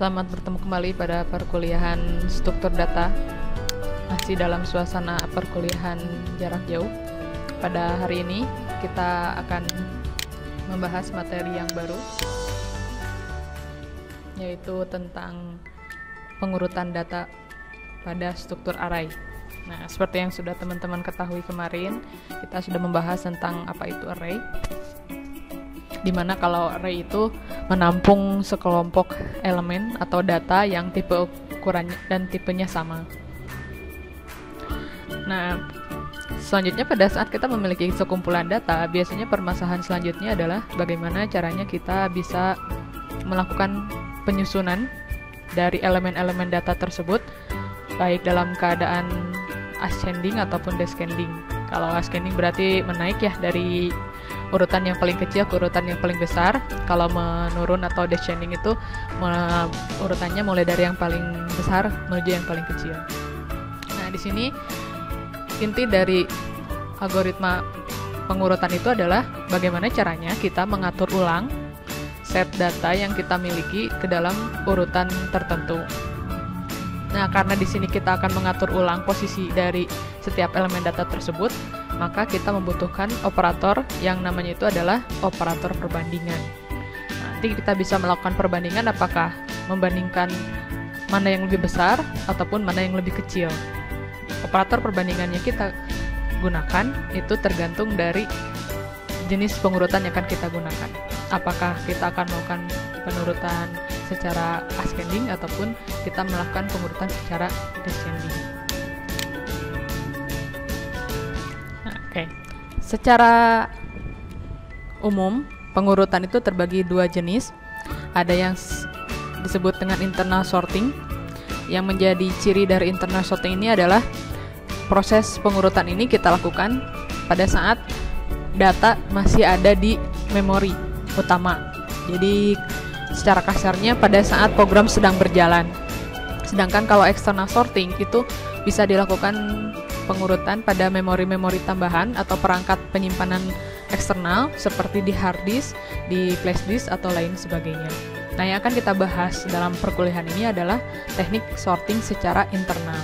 Selamat bertemu kembali pada perkuliahan struktur data, masih dalam suasana perkuliahan jarak jauh. Pada hari ini kita akan membahas materi yang baru, yaitu tentang pengurutan data pada struktur array. Nah, seperti yang sudah teman-teman ketahui kemarin, kita sudah membahas tentang apa itu array, dimana kalau array itu menampung sekelompok elemen atau data yang tipe ukurannya dan tipenya sama. Nah, selanjutnya pada saat kita memiliki sekumpulan data, biasanya permasalahan selanjutnya adalah bagaimana caranya kita bisa melakukan penyusunan dari elemen-elemen data tersebut, baik dalam keadaan ascending ataupun descending. Kalau ascending berarti menaik ya, dari urutan yang paling kecil ke urutan yang paling besar. Kalau menurun atau descending itu urutannya mulai dari yang paling besar menuju yang paling kecil. Nah, di sini inti dari algoritma pengurutan itu adalah bagaimana caranya kita mengatur ulang set data yang kita miliki ke dalam urutan tertentu. Nah, karena di sini kita akan mengatur ulang posisi dari setiap elemen data tersebut, maka kita membutuhkan operator yang namanya itu adalah operator perbandingan. Nanti kita bisa melakukan perbandingan apakah membandingkan mana yang lebih besar ataupun mana yang lebih kecil. Operator perbandingannya kita gunakan itu tergantung dari jenis pengurutan yang akan kita gunakan. Apakah kita akan melakukan penurutan secara ascending ataupun kita melakukan pengurutan secara descending. Oke. Secara umum, pengurutan itu terbagi dua jenis. Ada yang disebut dengan internal sorting. Yang menjadi ciri dari internal sorting ini adalah proses pengurutan ini kita lakukan pada saat data masih ada di memori utama. Jadi secara kasarnya pada saat program sedang berjalan. Sedangkan kalau external sorting itu bisa dilakukan pengurutan pada memori-memori tambahan atau perangkat penyimpanan eksternal seperti di hard disk, di flash disk atau lain sebagainya. Nah, yang akan kita bahas dalam perkuliahan ini adalah teknik sorting secara internal.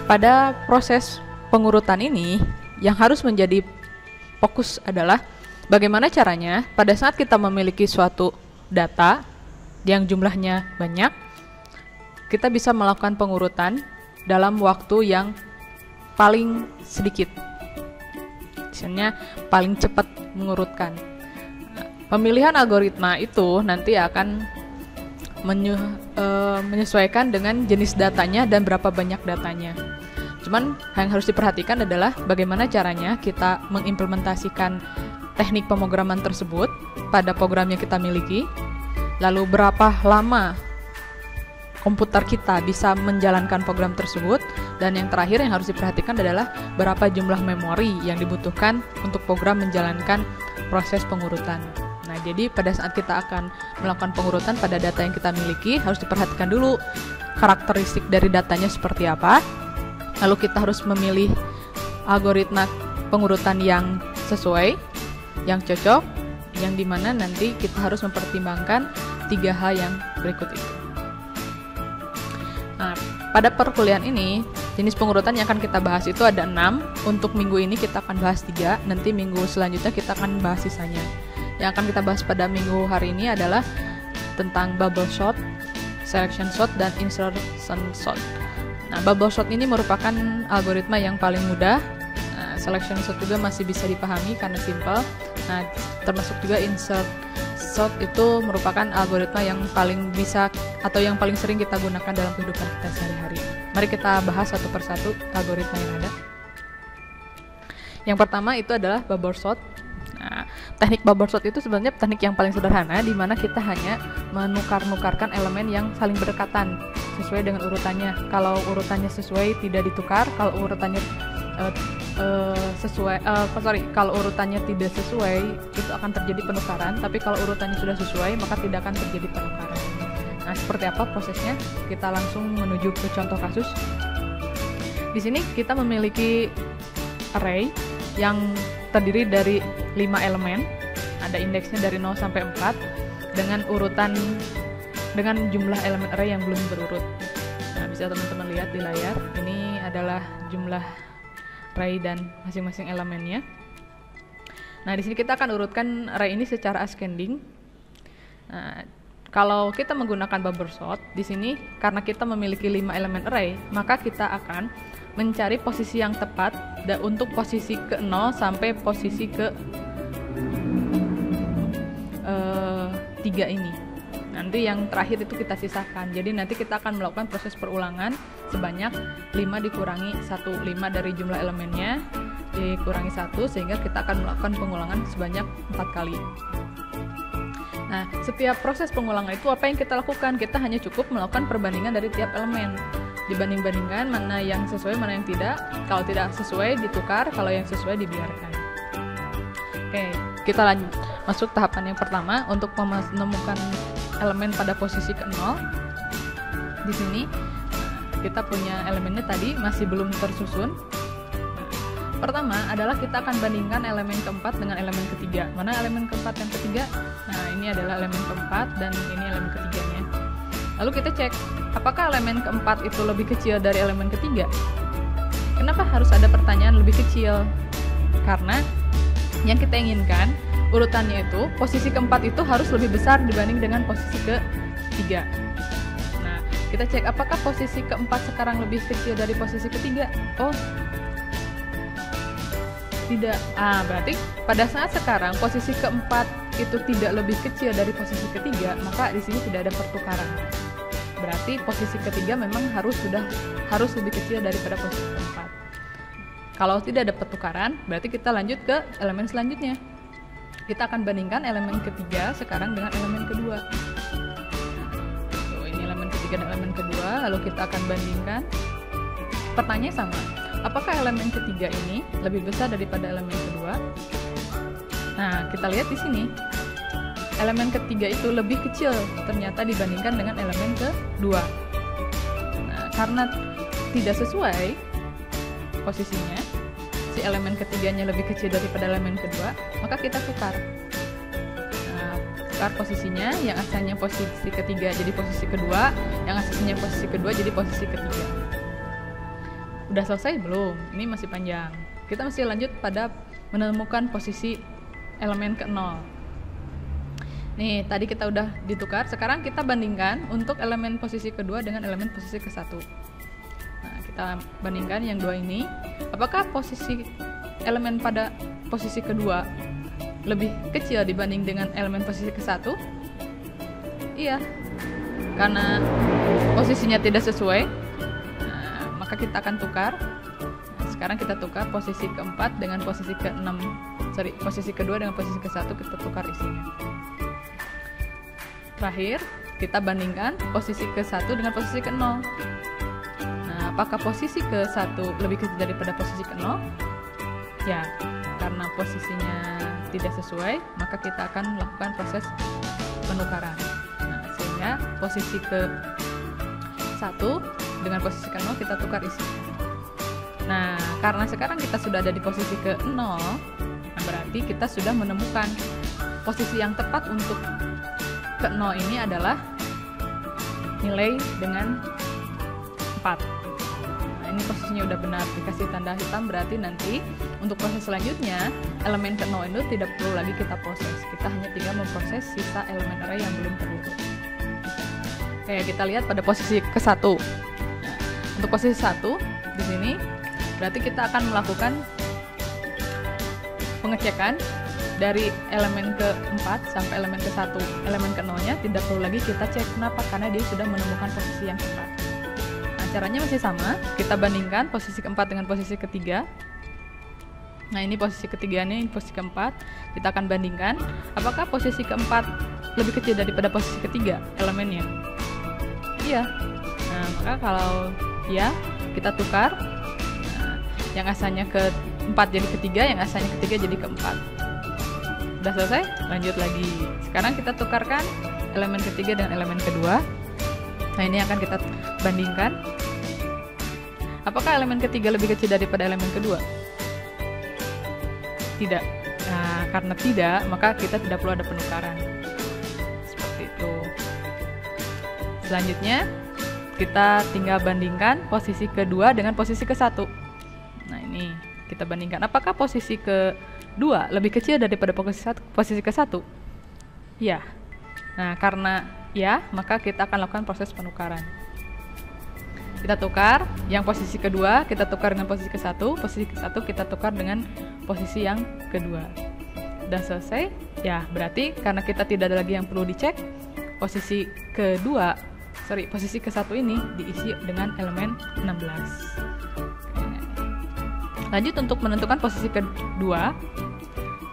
Pada proses pengurutan ini yang harus menjadi fokus adalah bagaimana caranya pada saat kita memiliki suatu data yang jumlahnya banyak, kita bisa melakukan pengurutan dalam waktu yang paling sedikit, misalnya paling cepat mengurutkan. Pemilihan algoritma itu nanti akan menyesuaikan dengan jenis datanya dan berapa banyak datanya. Cuman yang harus diperhatikan adalah bagaimana caranya kita mengimplementasikan teknik pemrograman tersebut pada program yang kita miliki, lalu berapa lama komputer kita bisa menjalankan program tersebut, dan yang terakhir yang harus diperhatikan adalah berapa jumlah memori yang dibutuhkan untuk program menjalankan proses pengurutan. Nah, jadi pada saat kita akan melakukan pengurutan pada data yang kita miliki, harus diperhatikan dulu karakteristik dari datanya seperti apa, lalu kita harus memilih algoritma pengurutan yang sesuai, yang cocok, yang dimana nanti kita harus mempertimbangkan 3 hal yang berikut itu. Nah, pada perkuliahan ini, jenis pengurutan yang akan kita bahas itu ada 6. Untuk minggu ini kita akan bahas 3, nanti minggu selanjutnya kita akan bahas sisanya. Yang akan kita bahas pada minggu hari ini adalah tentang bubble sort, selection sort, dan insertion sort. Nah, bubble sort ini merupakan algoritma yang paling mudah. Nah, selection sort juga masih bisa dipahami karena simple. Nah, termasuk juga insert sort itu merupakan algoritma yang paling bisa atau yang paling sering kita gunakan dalam kehidupan kita sehari-hari. Mari kita bahas satu persatu algoritma yang ada. Yang pertama itu adalah bubble sort. Nah, teknik bubble sort itu sebenarnya teknik yang paling sederhana, di mana kita hanya menukar-nukarkan elemen yang saling berdekatan sesuai dengan urutannya. Kalau urutannya sesuai tidak ditukar, kalau urutannya kalau urutannya tidak sesuai itu akan terjadi penukaran, tapi kalau urutannya sudah sesuai maka tidak akan terjadi penukaran. Nah, seperti apa prosesnya? Kita langsung menuju ke contoh kasus. Di sini kita memiliki array yang terdiri dari 5 elemen, ada indeksnya dari 0 sampai 4 dengan urutan dengan jumlah elemen array yang belum berurut. Nah, bisa teman-teman lihat di layar, ini adalah jumlah array dan masing-masing elemennya. Nah, di sini kita akan urutkan array ini secara ascending. Nah, kalau kita menggunakan bubble sort, di sini karena kita memiliki 5 elemen array, maka kita akan mencari posisi yang tepat untuk posisi ke 0 sampai posisi ke 3 ini. Nanti yang terakhir itu kita sisakan. Jadi nanti kita akan melakukan proses perulangan sebanyak 5 dikurangi 1. 5 dari jumlah elemennya dikurangi 1, sehingga kita akan melakukan pengulangan sebanyak 4 kali. Nah, setiap proses pengulangan itu apa yang kita lakukan? Kita hanya cukup melakukan perbandingan dari tiap elemen. Dibanding-bandingkan mana yang sesuai, mana yang tidak. Kalau tidak sesuai ditukar, kalau yang sesuai dibiarkan. Oke, kita lanjut masuk tahapan yang pertama untuk menemukan elemen pada posisi ke 0. Di sini kita punya elemennya tadi masih belum tersusun. Pertama adalah kita akan bandingkan elemen keempat dengan elemen ketiga. Mana elemen keempat dan ketiga? Nah, ini adalah elemen keempat dan ini elemen ketiganya. Lalu kita cek apakah elemen keempat itu lebih kecil dari elemen ketiga. Kenapa harus ada pertanyaan lebih kecil? Karena yang kita inginkan urutannya itu posisi keempat itu harus lebih besar dibanding dengan posisi ketiga. Nah, kita cek apakah posisi keempat sekarang lebih kecil dari posisi ketiga. Oh, tidak. Berarti pada saat sekarang posisi keempat itu tidak lebih kecil dari posisi ketiga, maka di sini tidak ada pertukaran. Berarti posisi ketiga memang harus lebih kecil daripada posisi keempat. Kalau tidak ada pertukaran, berarti kita lanjut ke elemen selanjutnya. Kita akan bandingkan elemen ketiga sekarang dengan elemen kedua. Ini elemen ketiga dan elemen kedua, lalu kita akan bandingkan. Pertanyaannya sama. Apakah elemen ketiga ini lebih besar daripada elemen kedua? Nah, kita lihat di sini. Elemen ketiga itu lebih kecil ternyata dibandingkan dengan elemen kedua. Nah, karena tidak sesuai posisinya, si elemen ketiganya lebih kecil daripada elemen kedua, maka kita tukar. Nah, tukar posisinya, yang asalnya posisi ketiga jadi posisi kedua, yang asalnya posisi kedua jadi posisi ketiga. Udah selesai belum? Ini masih panjang. Kita mesti lanjut pada menemukan posisi elemen ke 0. Nih, tadi kita udah ditukar, sekarang kita bandingkan untuk elemen posisi kedua dengan elemen posisi ke 1. Nah, kita bandingkan yang dua ini. Apakah posisi elemen pada posisi kedua lebih kecil dibanding dengan elemen posisi ke 1? Iya. Karena posisinya tidak sesuai, maka kita akan tukar. Nah, sekarang kita tukar posisi keempat dengan posisi ke-6. Posisi kedua dengan posisi ke-1 kita tukar isinya. Terakhir, kita bandingkan posisi ke-1 dengan posisi ke-0. Nah, apakah posisi ke-1 lebih kecil daripada posisi ke-0? Ya, karena posisinya tidak sesuai, maka kita akan melakukan proses penukaran. Nah, sehingga posisi ke-1 dengan posisi ke 0 kita tukar isinya. Nah, karena sekarang kita sudah ada di posisi ke 0, berarti kita sudah menemukan posisi yang tepat untuk ke 0 ini adalah nilai dengan 4. Nah, ini posisinya udah benar, dikasih tanda hitam, berarti nanti untuk proses selanjutnya elemen ke 0 itu tidak perlu lagi kita proses. Kita hanya tinggal memproses sisa elemen array yang belum terurut. Oke, kita lihat pada posisi ke 1. Untuk posisi 1 di sini berarti kita akan melakukan pengecekan dari elemen ke-4 sampai elemen ke-1. Elemen ke-0-nya tidak perlu lagi kita cek. Kenapa? Karena dia sudah menemukan posisi yang tepat. Nah, caranya masih sama. Kita bandingkan posisi ke-4 dengan posisi ketiga. Nah, ini posisi ketiganya, ini posisi ke-4. Kita akan bandingkan apakah posisi ke-4 lebih kecil daripada posisi ketiga elemennya. Iya. Nah, maka kalau ya, kita tukar. Nah, yang asalnya ke-4 jadi ketiga, yang asalnya ketiga jadi ke-4. Udah selesai? Lanjut lagi. Sekarang kita tukarkan elemen ketiga dengan elemen kedua. Nah, ini akan kita bandingkan. Apakah elemen ketiga lebih kecil daripada elemen kedua? Tidak. Nah, karena tidak, maka kita tidak perlu ada penukaran. Seperti itu. Selanjutnya kita tinggal bandingkan posisi kedua dengan posisi ke-1. Nah, ini kita bandingkan. Apakah posisi ke-2 lebih kecil daripada posisi ke-1? Ya. Nah, karena ya, maka kita akan lakukan proses penukaran. Kita tukar, yang posisi kedua kita tukar dengan posisi ke-1, posisi ke-1 kita tukar dengan posisi yang kedua. Udah selesai? Ya, berarti karena kita tidak ada lagi yang perlu dicek, posisi ke-1 ini diisi dengan elemen 16. Lanjut untuk menentukan posisi kedua.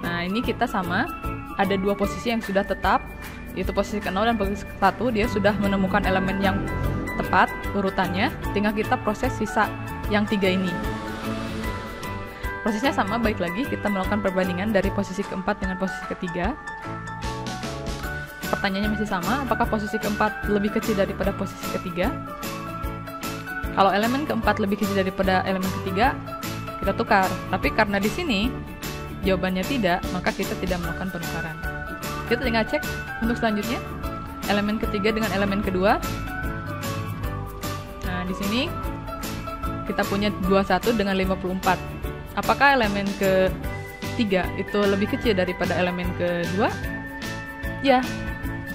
Nah, ini kita sama, ada dua posisi yang sudah tetap, yaitu posisi ke-0 dan posisi ke-1. Dia sudah menemukan elemen yang tepat urutannya, tinggal kita proses sisa yang 3 ini. Prosesnya sama, baik lagi kita melakukan perbandingan dari posisi ke-4 dengan posisi ke-3. Pertanyaannya masih sama, apakah posisi ke-4 lebih kecil daripada posisi ke-3? Kalau elemen ke-4 lebih kecil daripada elemen ke-3, kita tukar. Tapi karena di sini jawabannya tidak, maka kita tidak melakukan penukaran. Kita tinggal cek untuk selanjutnya, elemen ke-3 dengan elemen kedua. Nah, di sini kita punya 21 dengan 54. Apakah elemen ke-3 itu lebih kecil daripada elemen kedua? Ya.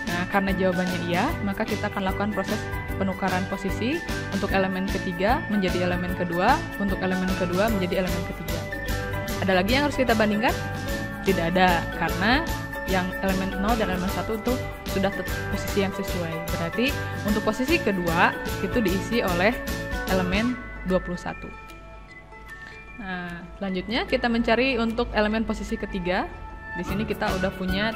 Nah, karena jawabannya iya, maka kita akan lakukan proses penukaran posisi untuk elemen ketiga menjadi elemen kedua, untuk elemen kedua menjadi elemen ketiga. Ada lagi yang harus kita bandingkan? Tidak ada, karena yang elemen 0 dan elemen 1 itu sudah posisi yang sesuai. Berarti untuk posisi kedua itu diisi oleh elemen 21. Nah, selanjutnya kita mencari untuk elemen posisi ketiga. Di sini kita udah punya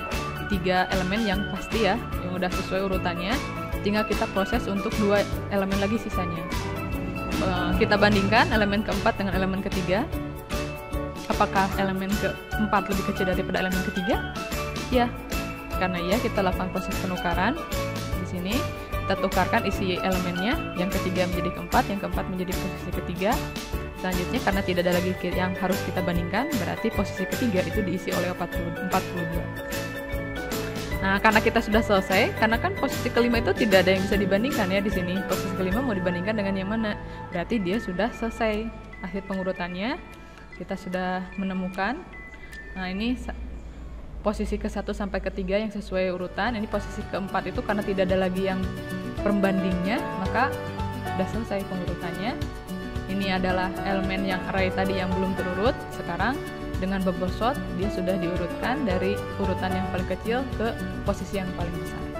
3 elemen yang pasti ya, yang udah sesuai urutannya. Tinggal kita proses untuk 2 elemen lagi sisanya. Kita bandingkan elemen keempat dengan elemen ketiga. Apakah elemen keempat lebih kecil daripada elemen ketiga? Ya, karena ya kita lakukan proses penukaran. Di sini kita tukarkan isi elemennya, yang ketiga menjadi keempat, yang keempat menjadi posisi ketiga. Selanjutnya karena tidak ada lagi yang harus kita bandingkan, berarti posisi ketiga itu diisi oleh 42. Nah, karena kita sudah selesai, karena kan posisi kelima itu tidak ada yang bisa dibandingkan ya di sini. Posisi kelima mau dibandingkan dengan yang mana? Berarti dia sudah selesai. Akhir pengurutannya kita sudah menemukan. Nah, ini posisi ke-1 sampai ke-3 yang sesuai urutan. Ini posisi ke-4 itu karena tidak ada lagi yang pembandingnya, maka sudah selesai pengurutannya. Ini adalah elemen yang array tadi yang belum terurut. Sekarang dengan bubble sort dia sudah diurutkan dari urutan yang paling kecil ke posisi yang paling besar.